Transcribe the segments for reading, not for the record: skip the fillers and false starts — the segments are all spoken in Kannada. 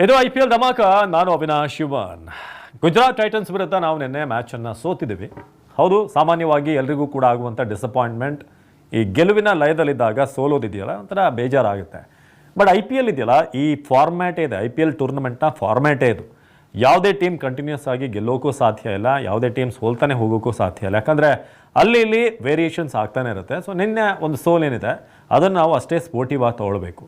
ಇದು IPL ಧಮಾಕ. ನಾನು ಅವಿನಾಶ್ ಶಿವನ್. ಗುಜರಾತ್ ಟೈಟನ್ಸ್ ವಿರುದ್ಧ ನಾವು ನಿನ್ನೆ ಮ್ಯಾಚನ್ನು ಸೋತಿದ್ದೀವಿ. ಹೌದು, ಸಾಮಾನ್ಯವಾಗಿ ಎಲ್ರಿಗೂ ಕೂಡ ಆಗುವಂಥ ಡಿಸಪಾಯಿಂಟ್ಮೆಂಟ್. ಈ ಗೆಲುವಿನ ಲಯದಲ್ಲಿದ್ದಾಗ ಸೋಲೋದಿದೆಯಲ್ಲ ಒಂಥರ ಬೇಜಾರಾಗುತ್ತೆ. ಬಟ್ IPL ಇದೆಯಲ್ಲ, ಈ ಫಾರ್ಮ್ಯಾಟೇ ಇದೆ. IPL ಟೂರ್ನಮೆಂಟ್ನ ಫಾರ್ಮ್ಯಾಟೇ ಇದು. ಯಾವುದೇ ಟೀಮ್ ಕಂಟಿನ್ಯೂಸ್ ಆಗಿ ಗೆಲ್ಲೋಕ್ಕೂ ಸಾಧ್ಯ ಇಲ್ಲ, ಯಾವುದೇ ಟೀಮ್ ಸೋಲ್ತಾನೆ ಹೋಗೋಕ್ಕೂ ಸಾಧ್ಯ ಇಲ್ಲ. ಯಾಕಂದರೆ ಅಲ್ಲಿ ಇಲ್ಲಿ ವೇರಿಯೇಷನ್ಸ್ ಆಗ್ತಾನೆ ಇರುತ್ತೆ. ಸೊ ನಿನ್ನೆ ಒಂದು ಸೋಲೇನಿದೆ ಅದನ್ನು ನಾವು ಅಷ್ಟೇ ಸ್ಪೋರ್ಟಿವ್ ಆಗಿ ತೊಗೊಳ್ಬೇಕು.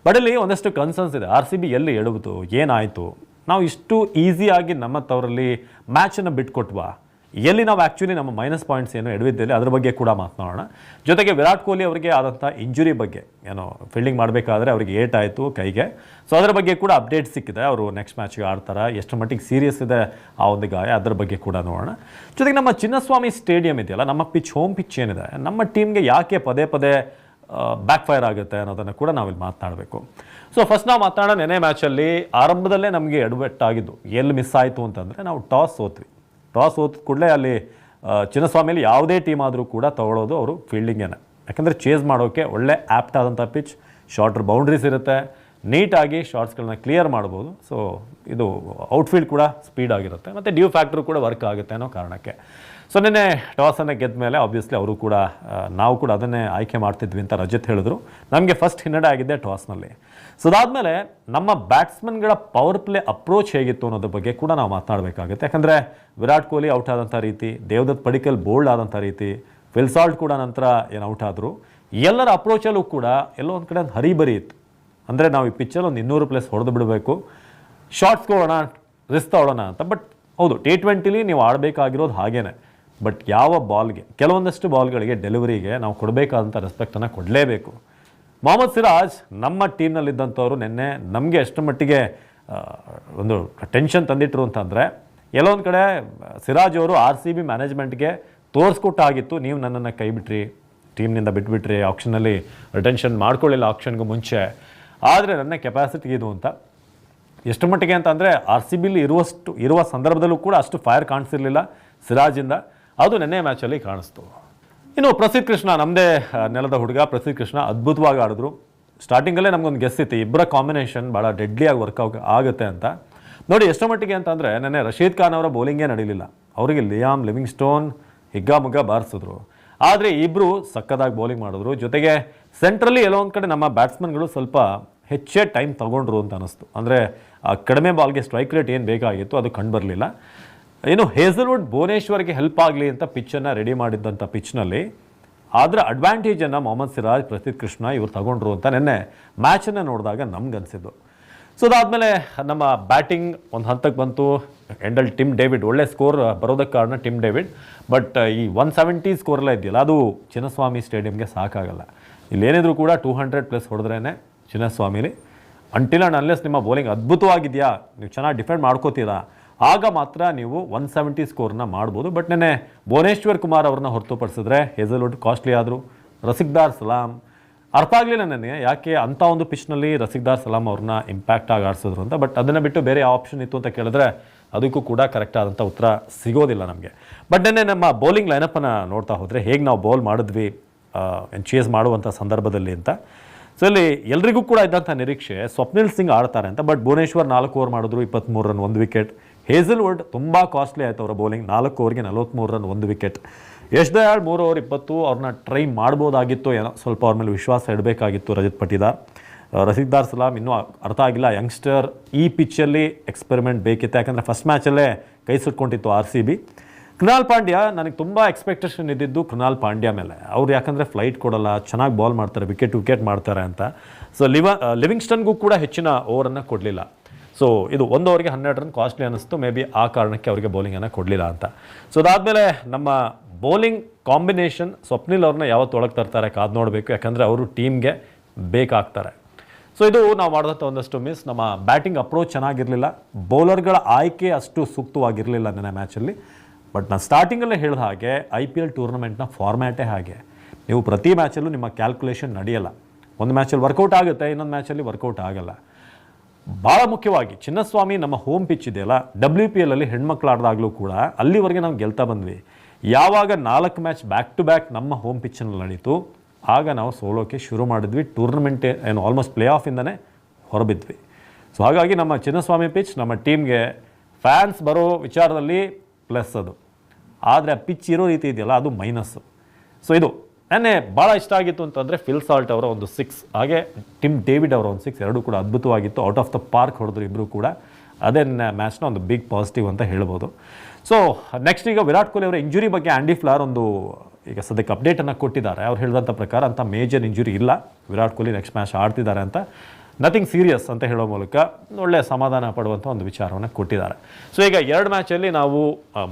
ಬಟ್ ಇಲ್ಲಿ ಒಂದಷ್ಟು ಕನ್ಸರ್ನ್ಸ್ ಇದೆ. RCB ಎಲ್ಲಿ ಎಡುವುದು, ಏನಾಯಿತು, ನಾವು ಇಷ್ಟು ಈಸಿಯಾಗಿ ನಮ್ಮ ತವರಲ್ಲಿ ಮ್ಯಾಚನ್ನು ಬಿಟ್ಕೊಟ್ವಾ, ಎಲ್ಲಿ ನಾವು ಆ್ಯಕ್ಚುಲಿ ನಮ್ಮ ಮೈನಸ್ ಪಾಯಿಂಟ್ಸ್ ಏನು ಎಡವಿದ್ದಲ್ಲಿ ಅದ್ರ ಬಗ್ಗೆ ಕೂಡ ಮಾತನಾಡೋಣ. ಜೊತೆಗೆ ವಿರಾಟ್ ಕೊಹ್ಲಿ ಅವರಿಗೆ ಆದಂಥ ಇಂಜುರಿ ಬಗ್ಗೆ, ಏನೋ ಫೀಲ್ಡಿಂಗ್ ಮಾಡಬೇಕಾದ್ರೆ ಅವರಿಗೆ ಏಟಾಯಿತು ಕೈಗೆ. ಸೊ ಅದರ ಬಗ್ಗೆ ಕೂಡ ಅಪ್ಡೇಟ್ ಸಿಕ್ಕಿದೆ. ಅವರು ನೆಕ್ಸ್ಟ್ ಮ್ಯಾಚ್ಗೆ ಆಡ್ತಾರೆ, ಎಷ್ಟು ಮಟ್ಟಿಗೆ ಸೀರಿಯಸ್ ಇದೆ ಆ ಒಂದು ಗಾಯ, ಅದರ ಬಗ್ಗೆ ಕೂಡ ನೋಡೋಣ. ಜೊತೆಗೆ ನಮ್ಮ ಚಿನ್ನಸ್ವಾಮಿ ಸ್ಟೇಡಿಯಂ ಇದೆಯಲ್ಲ, ನಮ್ಮ ಪಿಚ್, ಹೋಮ್ ಪಿಚ್ ಏನಿದೆ, ನಮ್ಮ ಟೀಮ್ಗೆ ಯಾಕೆ ಪದೇ ಪದೇ ಬ್ಯಾಕ್ ಫೈರ್ ಆಗುತ್ತೆ ಅನ್ನೋದನ್ನು ಕೂಡ ನಾವಿಲ್ಲಿ ಮಾತನಾಡಬೇಕು. ಸೊ ಫಸ್ಟ್ ನಾವು ಮಾತನಾಡೋ ನೆನೆ ಮ್ಯಾಚಲ್ಲಿ ಆರಂಭದಲ್ಲೇ ನಮಗೆ ಎಡವಟ್ಟಾಗಿದ್ದು ಎಲ್ಲಿ ಮಿಸ್ ಆಯಿತು ಅಂತಂದರೆ, ನಾವು ಟಾಸ್ ಸೋತ್ವಿ. ಟಾಸ್ ಸೋತ ಕೂಡಲೇ ಅಲ್ಲಿ ಚಿನ್ನಸ್ವಾಮಿಯಲ್ಲಿ ಯಾವುದೇ ಟೀಮ್ ಆದರೂ ಕೂಡ ತೊಗೊಳ್ಳೋದು ಅವರು ಫೀಲ್ಡಿಂಗೇನೆ. ಯಾಕಂದರೆ ಚೇಸ್ ಮಾಡೋಕ್ಕೆ ಒಳ್ಳೆ ಆ್ಯಪ್ಟ್ ಆದಂಥ ಪಿಚ್, ಶಾರ್ಟ್ರ್ ಬೌಂಡ್ರೀಸ್ ಇರುತ್ತೆ, ನೀಟಾಗಿ ಶಾರ್ಟ್ಸ್ಗಳನ್ನ ಕ್ಲಿಯರ್ ಮಾಡ್ಬೋದು. ಸೊ ಇದು ಔಟ್ಫೀಲ್ಡ್ ಕೂಡ ಸ್ಪೀಡ್ ಆಗಿರುತ್ತೆ, ಮತ್ತು ಡ್ಯೂ ಫ್ಯಾಕ್ಟ್ರು ಕೂಡ ವರ್ಕ್ ಆಗುತ್ತೆ ಅನ್ನೋ ಕಾರಣಕ್ಕೆ. ಸೊ ನಿನ್ನೆ ಟಾಸನ್ನು ಗೆದ್ದ ಮೇಲೆ ಆಬ್ವಿಯಸ್ಲಿ ಅವರು ಕೂಡ, ನಾವು ಕೂಡ ಅದನ್ನೇ ಆಯ್ಕೆ ಮಾಡ್ತಿದ್ವಿ ಅಂತ ರಜತ್ ಹೇಳಿದ್ರು. ನಮಗೆ ಫಸ್ಟ್ ಹಿನ್ನಡೆ ಆಗಿದ್ದೆ ಟಾಸ್ನಲ್ಲಿ. ಸೊ ಅದಾದಮೇಲೆ ನಮ್ಮ ಬ್ಯಾಟ್ಸ್ಮನ್ಗಳ ಪವರ್ ಪ್ಲೇ ಅಪ್ರೋಚ್ ಹೇಗಿತ್ತು ಅನ್ನೋದ್ರ ಬಗ್ಗೆ ಕೂಡ ನಾವು ಮಾತನಾಡಬೇಕಾಗುತ್ತೆ. ಯಾಕಂದರೆ ವಿರಾಟ್ ಕೊಹ್ಲಿ ಔಟ್ ಆದಂಥ ರೀತಿ, ದೇವದತ್ ಪಡಿಕಲ್ ಬೋಲ್ಡ್ ಆದಂಥ ರೀತಿ, ಫಿಲ್ಸಾಲ್ಟ್ ಕೂಡ ನಂತರ ಏನು ಔಟ್ ಆದರು, ಎಲ್ಲರ ಅಪ್ರೋಚಲ್ಲೂ ಕೂಡ ಎಲ್ಲೋ ಒಂದು ಕಡೆ ಒಂದು ಹರಿಬರಿ ಇತ್ತು. ಅಂದರೆ ನಾವು ಈ ಪಿಚ್ಚಲ್ಲಿ ಒಂದು 200+ ಹೊಡೆದು ಬಿಡಬೇಕು, ಶಾರ್ಟ್ಸ್ ಕೊಡೋಣ, ರಿಸ್ಕ್ ತಗೊಳ್ಳೋಣ ಅಂತ. ಬಟ್ ಹೌದು, T20ಲಿ ನೀವು ಆಡಬೇಕಾಗಿರೋದು ಹಾಗೇನೆ. ಬಟ್ ಯಾವ ಬಾಲ್ಗೆ, ಕೆಲವೊಂದಷ್ಟು ಬಾಲ್ಗಳಿಗೆ, ಡೆಲಿವರಿಗೆ ನಾವು ಕೊಡಬೇಕಾದಂಥ ರೆಸ್ಪೆಕ್ಟನ್ನು ಕೊಡಲೇಬೇಕು. ಮೊಹಮ್ಮದ್ ಸಿರಾಜ್ ನಮ್ಮ ಟೀಮ್ನಲ್ಲಿದ್ದಂಥವ್ರು ನಿನ್ನೆ ನಮಗೆ ಎಷ್ಟು ಮಟ್ಟಿಗೆ ಒಂದು ಟೆನ್ಷನ್ ತಂದಿಟ್ರು ಅಂತಂದರೆ, ಎಲ್ಲೊಂದು ಕಡೆ ಸಿರಾಜ್ ಅವರು RCB ಮ್ಯಾನೇಜ್ಮೆಂಟ್ಗೆ ತೋರಿಸ್ಕೊಟ್ಟಾಗಿತ್ತು, ನೀವು ನನ್ನನ್ನು ಕೈ ಬಿಟ್ರಿ, ಟೀಮ್ನಿಂದ ಬಿಟ್ಬಿಟ್ರಿ, ಆಪ್ಷನಲ್ಲಿ ರಿಟೆನ್ಷನ್ ಮಾಡ್ಕೊಳ್ಳಿಲ್ಲ ಆಪ್ಷನ್ಗೂ ಮುಂಚೆ, ಆದರೆ ನನ್ನ ಕೆಪಾಸಿಟಿ ಇದು ಅಂತ. ಎಷ್ಟು ಮಟ್ಟಿಗೆ ಅಂತಂದರೆ RCBಲಿ ಇರುವ ಸಂದರ್ಭದಲ್ಲೂ ಕೂಡ ಅಷ್ಟು ಫೈರ್ ಕಾಣಿಸಿರಲಿಲ್ಲ ಸಿರಾಜಿಂದ. ಅದು ನೆನ್ನೆ ಮ್ಯಾಚಲ್ಲಿ ಕಾಣಿಸ್ತು. ಇನ್ನು ಪ್ರಸಿದ್ಧ ಕೃಷ್ಣ, ನಮ್ಮದೇ ನೆಲದ ಹುಡುಗ ಪ್ರಸಿದ್ಧ ಕೃಷ್ಣ ಅದ್ಭುತವಾಗಿ ಆಡಿದ್ರು. ಸ್ಟಾರ್ಟಿಂಗಲ್ಲೇ ನಮಗೊಂದು ಗೆಸ್ ಇತ್ತು, ಇಬ್ಬರ ಕಾಂಬಿನೇಷನ್ ಭಾಳ ಡೆಡ್ಲಿಯಾಗಿ ವರ್ಕ್ ಆಗುತ್ತೆ ಅಂತ. ನೋಡಿ ಎಷ್ಟು ಮಟ್ಟಿಗೆ ಅಂತಂದರೆ, ನೆನ್ನೆ ರಶೀದ್ ಖಾನ್ ಅವರ ಬೌಲಿಂಗೇ ನಡೀಲಿಲ್ಲ. ಅವರಿಗೆ ಲಿಯಾಮ್ ಲಿವಿಂಗ್ಸ್ಟೋನ್ ಹಿಗ್ಗಾಮುಗ್ಗ ಬಾರಿಸಿದ್ರು. ಆದರೆ ಇಬ್ಬರು ಸಕ್ಕದಾಗಿ ಬೌಲಿಂಗ್ ಮಾಡಿದ್ರು. ಜೊತೆಗೆ ಸೆಂಟ್ರಲ್ಲಿ ಎಲ್ಲೋ ಒಂದು ಕಡೆ ನಮ್ಮ ಬ್ಯಾಟ್ಸ್ಮನ್ಗಳು ಸ್ವಲ್ಪ ಹೆಚ್ಚೇ ಟೈಮ್ ತೊಗೊಂಡ್ರು ಅಂತ ಅನ್ನಿಸ್ತು. ಅಂದರೆ ಕಡಿಮೆ ಬಾಲ್ಗೆ ಸ್ಟ್ರೈಕ್ ರೇಟ್ ಏನು ಬೇಕಾಗಿತ್ತು ಅದು ಕಂಡು ಬರಲಿಲ್ಲ. ಇನ್ನು ಹೇಸಲ್ವುಡ್ ಭುವನೇಶ್ವರ್ಗೆ ಹೆಲ್ಪ್ ಆಗಲಿ ಅಂತ ಪಿಚ್ಚನ್ನು ರೆಡಿ ಮಾಡಿದ್ದಂಥ ಪಿಚ್ನಲ್ಲಿ ಅದರ ಅಡ್ವಾಂಟೇಜನ್ನು ಮೊಹಮ್ಮದ್ ಸಿರಾಜ್, ಪ್ರಸಿದ್ಧ ಕೃಷ್ಣ ಇವರು ತಗೊಂಡ್ರು ಅಂತ ನಿನ್ನೆ ಮ್ಯಾಚನ್ನು ನೋಡಿದಾಗ ನಮ್ಗನ್ಸಿದ್ದು. ಸೊ ಅದಾದಮೇಲೆ ನಮ್ಮ ಬ್ಯಾಟಿಂಗ್ ಒಂದು ಹಂತಕ್ಕೆ ಬಂತು. ಎಂಡಲ್ಲಿ ಟಿಮ್ ಡೇವಿಡ್ ಒಳ್ಳೆ ಸ್ಕೋರ್ ಬರೋದಕ್ಕೆ ಕಾರಣ ಟಿಮ್ ಡೇವಿಡ್. ಬಟ್ ಈ 170 ಸ್ಕೋರೆಲ್ಲ ಇದೆಯಲ್ಲ, ಅದು ಚಿನ್ನಸ್ವಾಮಿ ಸ್ಟೇಡಿಯಂಗೆ ಸಾಕಾಗಲ್ಲ. ಇಲ್ಲೇನಿದ್ರು ಕೂಡ 200+ ಹೊಡೆದ್ರೇ ಚಿನ್ನಸ್ವಾಮಿಲಿ. ಅಂಟಿಲ್ ಆ್ಯಂಡ್ ಅನ್ಲೆಸ್ ನಿಮ್ಮ ಬೌಲಿಂಗ್ ಅದ್ಭುತವಾಗಿದೆಯಾ, ನೀವು ಚೆನ್ನಾಗಿ ಡಿಫೆಂಡ್ ಮಾಡ್ಕೋತೀರಾ, ಆಗ ಮಾತ್ರ ನೀವು 170 ಸ್ಕೋರ್ನ ಮಾಡ್ಬೋದು. ಬಟ್ ನೆನ್ನೆ ಭುವನೇಶ್ವರ್ ಕುಮಾರ್ ಅವ್ರನ್ನ ಹೊರತುಪಡಿಸಿದ್ರೆ ಹೇಸಲ್ವುಡ್ ಕಾಸ್ಟ್ಲಿ ಆದರು. ರಸಿಕ್ದಾರ್ ಸಲಾಮ್ ಅರ್ಥ ಆಗಲಿಲ್ಲ ನನಗೆ, ಯಾಕೆ ಅಂಥ ಒಂದು ಪಿಚ್ನಲ್ಲಿ ರಸಿಕ್ದಾರ್ ಸಲಾಮ್ ಅವ್ರನ್ನ ಇಂಪ್ಯಾಕ್ಟಾಗಿ ಆಡಿಸಿದ್ರು ಅಂತ. ಬಟ್ ಅದನ್ನು ಬಿಟ್ಟು ಬೇರೆ ಯಾವ ಆಪ್ಷನ್ ಇತ್ತು ಅಂತ ಕೇಳಿದ್ರೆ ಅದಕ್ಕೂ ಕೂಡ ಕರೆಕ್ಟ್ ಆದಂಥ ಉತ್ತರ ಸಿಗೋದಿಲ್ಲ ನಮಗೆ. ಬಟ್ ನೆನ್ನೆ ನಮ್ಮ ಬೌಲಿಂಗ್ ಲೈನಪ್ಪನ್ನು ನೋಡ್ತಾ ಹೋದರೆ, ಹೇಗೆ ನಾವು ಬೌಲ್ ಮಾಡಿದ್ವಿ ಚೇಸ್ ಮಾಡುವಂಥ ಸಂದರ್ಭದಲ್ಲಿ ಅಂತ. ಸೊ ಇಲ್ಲಿ ಎಲ್ರಿಗೂ ಕೂಡ ಇದ್ದಂಥ ನಿರೀಕ್ಷೆ ಸ್ವಪ್ನಿಲ್ ಸಿಂಗ್ ಆಡ್ತಾರೆ ಅಂತ. ಬಟ್ ಭುವನೇಶ್ವರ್ 4 ಓವರ್ ಮಾಡಿದ್ರು, 23 ರನ್, 1 ವಿಕೆಟ್. ಹೇಸಲ್ವುಡ್ ತುಂಬ ಕಾಸ್ಟ್ಲಿ ಆಯಿತು ಅವರ bowling, 4 ಓವರ್ಗೆ 43 run, 1 wicket. Yash Dayal 3 over 20, ಅವ್ರನ್ನ ಟ್ರೈ ಮಾಡ್ಬೋದಾಗಿತ್ತು, ಏನೋ ಸ್ವಲ್ಪ ಅವ್ರ ಮೇಲೆ ವಿಶ್ವಾಸ ಇಡಬೇಕಾಗಿತ್ತು ರಜತ್ ಪಟಿದಾರ್. ರಸಿಕ್ದಾರ್ ಸಲಾಮ್ ಇನ್ನೂ ಅರ್ಥ ಆಗಿಲ್ಲ, ಯಂಗ್ಸ್ಟರ್, ಈ ಪಿಚ್ಚಲ್ಲಿ ಎಕ್ಸ್ಪೆರಿಮೆಂಟ್ ಬೇಕಿತ್ತು. ಯಾಕಂದರೆ ಫಸ್ಟ್ ಮ್ಯಾಚಲ್ಲೇ ಕೈ ಸುಟ್ಕೊಂಡಿತ್ತು RCB. ಕೃಣಾಲ್ ಪಾಂಡ್ಯ, ನನಗೆ ತುಂಬ ಎಕ್ಸ್ಪೆಕ್ಟೇಷನ್ ಇದ್ದಿದ್ದು ಕೃಣಾಲ್ ಪಾಂಡ್ಯ ಮೇಲೆ. ಅವ್ರು ಯಾಕಂದರೆ ಫ್ಲೈಟ್ ಕೊಡಲ್ಲ, ಚೆನ್ನಾಗಿ ಬಾಲ್ ಮಾಡ್ತಾರೆ, ವಿಕೆಟ್ ಮಾಡ್ತಾರೆ ಅಂತ. ಸೊ ಲಿವಿಂಗ್ಸ್ಟನ್ಗೂ ಕೂಡ ಹೆಚ್ಚಿನ ಓವರನ್ನು ಕೊಡಲಿಲ್ಲ. ಸೊ ಇದು 1 ಓವರ್ಗೆ 12 ರನ್ ಕಾಸ್ಟ್ಲಿ ಅನ್ನಿಸ್ತು. ಮೇ ಬಿ ಆ ಕಾರಣಕ್ಕೆ ಅವರಿಗೆ ಬೌಲಿಂಗನ್ನು ಕೊಡಲಿಲ್ಲ ಅಂತ. ಸೊ ಅದಾದಮೇಲೆ ನಮ್ಮ ಬೌಲಿಂಗ್ ಕಾಂಬಿನೇಷನ್ ಸ್ವಪ್ನಿಲ್ ಅವ್ರನ್ನ ಯಾವತ್ತು ಒಳಗೆ ತರ್ತಾರೆ ಕಾದು ನೋಡಬೇಕು. ಯಾಕಂದರೆ ಅವರು ಟೀಮ್ಗೆ ಬೇಕಾಗ್ತಾರೆ. ಸೊ ಇದು ನಾವು ಮಾಡಿದಂಥ ಒಂದಷ್ಟು ಮಿಸ್. ನಮ್ಮ ಬ್ಯಾಟಿಂಗ್ ಅಪ್ರೋಚ್ ಚೆನ್ನಾಗಿರಲಿಲ್ಲ, ಬೌಲರ್ಗಳ ಆಯ್ಕೆ ಅಷ್ಟು ಸೂಕ್ತವಾಗಿರಲಿಲ್ಲ ನೆನ್ನೆ ಮ್ಯಾಚಲ್ಲಿ. ಬಟ್ ನಾನು ಸ್ಟಾರ್ಟಿಂಗಲ್ಲೇ ಹೇಳಿದ ಹಾಗೆ IPL ಟೂರ್ನಮೆಂಟ್ನ ಫಾರ್ಮ್ಯಾಟೇ ಹಾಗೆ. ನೀವು ಪ್ರತಿ ಮ್ಯಾಚಲ್ಲೂ ನಿಮ್ಮ ಕ್ಯಾಲ್ಕುಲೇಷನ್ ನಡೆಯಲ್ಲ. ಒಂದು ಮ್ಯಾಚಲ್ಲಿ ವರ್ಕೌಟ್ ಆಗುತ್ತೆ, ಇನ್ನೊಂದು ಮ್ಯಾಚಲ್ಲಿ ವರ್ಕೌಟ್ ಆಗಲ್ಲ. ಭಾಳ ಮುಖ್ಯವಾಗಿ ಚಿನ್ನಸ್ವಾಮಿ ನಮ್ಮ ಹೋಮ್ ಪಿಚ್ ಇದೆಯಲ್ಲ, WPLಲ್ಲಿ ಹೆಣ್ಮಕ್ಳು ಆಡಿದಾಗಲೂ ಕೂಡ ಅಲ್ಲಿವರೆಗೆ ನಾವು ಗೆಲ್ತಾ ಬಂದ್ವಿ. ಯಾವಾಗ 4 ಮ್ಯಾಚ್ ಬ್ಯಾಕ್ ಟು ಬ್ಯಾಕ್ ನಮ್ಮ ಹೋಮ್ ಪಿಚ್ಚಲ್ಲಿ ನಡೀತು, ಆಗ ನಾವು ಸೋಲೋಕ್ಕೆ ಶುರು ಮಾಡಿದ್ವಿ. ಟೂರ್ನಮೆಂಟ್ ಏನು ಆಲ್ಮೋಸ್ಟ್ ಪ್ಲೇ ಆಫಿಂದನೇ ಹೊರಬಿದ್ವಿ. ಸೊ ಹಾಗಾಗಿ ನಮ್ಮ ಚಿನ್ನಸ್ವಾಮಿ ಪಿಚ್ ನಮ್ಮ ಟೀಮ್ಗೆ ಫ್ಯಾನ್ಸ್ ಬರೋ ವಿಚಾರದಲ್ಲಿ ಪ್ಲಸ್ ಅದು, ಆದರೆ ಪಿಚ್ ಇರೋ ರೀತಿ ಇದೆಯಲ್ಲ ಅದು ಮೈನಸ್ಸು. ಸೊ ಇದು ನೆನ್ನೆ ಭಾಳ ಇಷ್ಟ ಆಗಿತ್ತು ಅಂತಂದರೆ ಫಿಲ್ ಸಾಲ್ಟ್ ಅವರ ಒಂದು 6, ಹಾಗೆ ಟಿಮ್ ಡೇವಿಡ್ ಅವರ ಒಂದು 6 ಎರಡೂ ಕೂಡ ಅದ್ಭುತವಾಗಿತ್ತು. ಔಟ್ ಆಫ್ ದ ಪಾರ್ಕ್ ಹೊಡೆದ್ರು ಇಬ್ಬರು ಕೂಡ. ಅದೇ ಮ್ಯಾಚ್ನ ಒಂದು ಬಿಗ್ ಪಾಸಿಟಿವ್ ಅಂತ ಹೇಳ್ಬೋದು. ಸೊ ನೆಕ್ಸ್ಟ್ ಈಗ ವಿರಾಟ್ ಕೊಹ್ಲಿ ಅವರ ಇಂಜುರಿ ಬಗ್ಗೆ ಆ್ಯಂಡಿ ಫ್ಲಾರ್ ಒಂದು ಈಗ ಸದ್ಯಕ್ಕೆ ಅಪ್ಡೇಟನ್ನು ಕೊಟ್ಟಿದ್ದಾರೆ. ಅವ್ರು ಹೇಳಿದಂಥ ಪ್ರಕಾರ ಅಂಥ ಮೇಜರ್ ಇಂಜುರಿ ಇಲ್ಲ, ವಿರಾಟ್ ಕೊಹ್ಲಿ ನೆಕ್ಸ್ಟ್ ಮ್ಯಾಚ್ ಆಡ್ತಿದ್ದಾರೆ ಅಂತ, ನಥಿಂಗ್ ಸೀರಿಯಸ್ ಅಂತ ಹೇಳೋ ಮೂಲಕ ಒಳ್ಳೆಯ ಸಮಾಧಾನ ಪಡುವಂಥ ಒಂದು ವಿಚಾರವನ್ನು ಕೊಟ್ಟಿದ್ದಾರೆ. ಸೊ ಈಗ 2 ಮ್ಯಾಚಲ್ಲಿ ನಾವು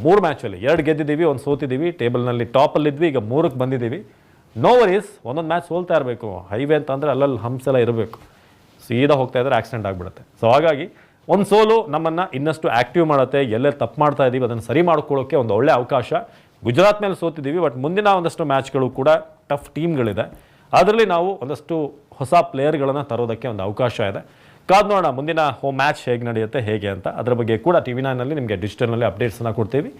3 ಮ್ಯಾಚಲ್ಲಿ 2 ಗೆದ್ದಿದ್ದೀವಿ, 1 ಸೋತಿದ್ದೀವಿ, ಟೇಬಲ್ನಲ್ಲಿ ಟಾಪಲ್ಲಿದ್ವಿ, ಈಗ 3ಕ್ಕೆ ಬಂದಿದ್ದೀವಿ. ನೋ ವರೀಸ್, ಒಂದೊಂದು ಮ್ಯಾಚ್ ಸೋಲ್ತಾ ಇರಬೇಕು. ಹೈವೇ ಅಂತಂದರೆ ಅಲ್ಲಲ್ಲಿ ಹಂಪ್ಸ್ ಎಲ್ಲ ಇರಬೇಕು, ಸೀದಾ ಹೋಗ್ತಾ ಇದ್ದರೆ ಆಕ್ಸಿಡೆಂಟ್ ಆಗಿಬಿಡುತ್ತೆ. ಸೊ ಹಾಗಾಗಿ ಒಂದು ಸೋಲು ನಮ್ಮನ್ನು ಇನ್ನಷ್ಟು ಆ್ಯಕ್ಟಿವ್ ಮಾಡುತ್ತೆ. ಎಲ್ಲೇ ತಪ್ಪು ಮಾಡ್ತಾ ಇದ್ದೀವಿ ಅದನ್ನು ಸರಿ ಮಾಡ್ಕೊಳ್ಳೋಕ್ಕೆ ಒಂದು ಒಳ್ಳೆಯ ಅವಕಾಶ. ಗುಜರಾತ್ ಮೇಲೆ ಸೋತಿದ್ದೀವಿ, ಬಟ್ ಮುಂದಿನ ಒಂದಷ್ಟು ಮ್ಯಾಚ್ಗಳು ಕೂಡ ಟಫ್ ಟೀಮ್ಗಳಿದೆ, ಅದರಲ್ಲಿ ನಾವು ಒಂದಷ್ಟು ಹೊಸ ಪ್ಲೇಯರ್ಗಳನ್ನು ತರೋದಕ್ಕೆ ಒಂದು ಅವಕಾಶ ಇದೆ. ಕಾದು ನೋಡೋಣ ಮುಂದಿನ ಮ್ಯಾಚ್ ಹೇಗೆ ನಡೆಯುತ್ತೆ ಹೇಗೆ ಅಂತ. ಅದರ ಬಗ್ಗೆ ಕೂಡ TV9ನಲ್ಲಿ ನಿಮಗೆ ಡಿಜಿಟಲ್ನಲ್ಲಿ ಅಪ್ಡೇಟ್ಸನ್ನು ಕೊಡ್ತೀವಿ.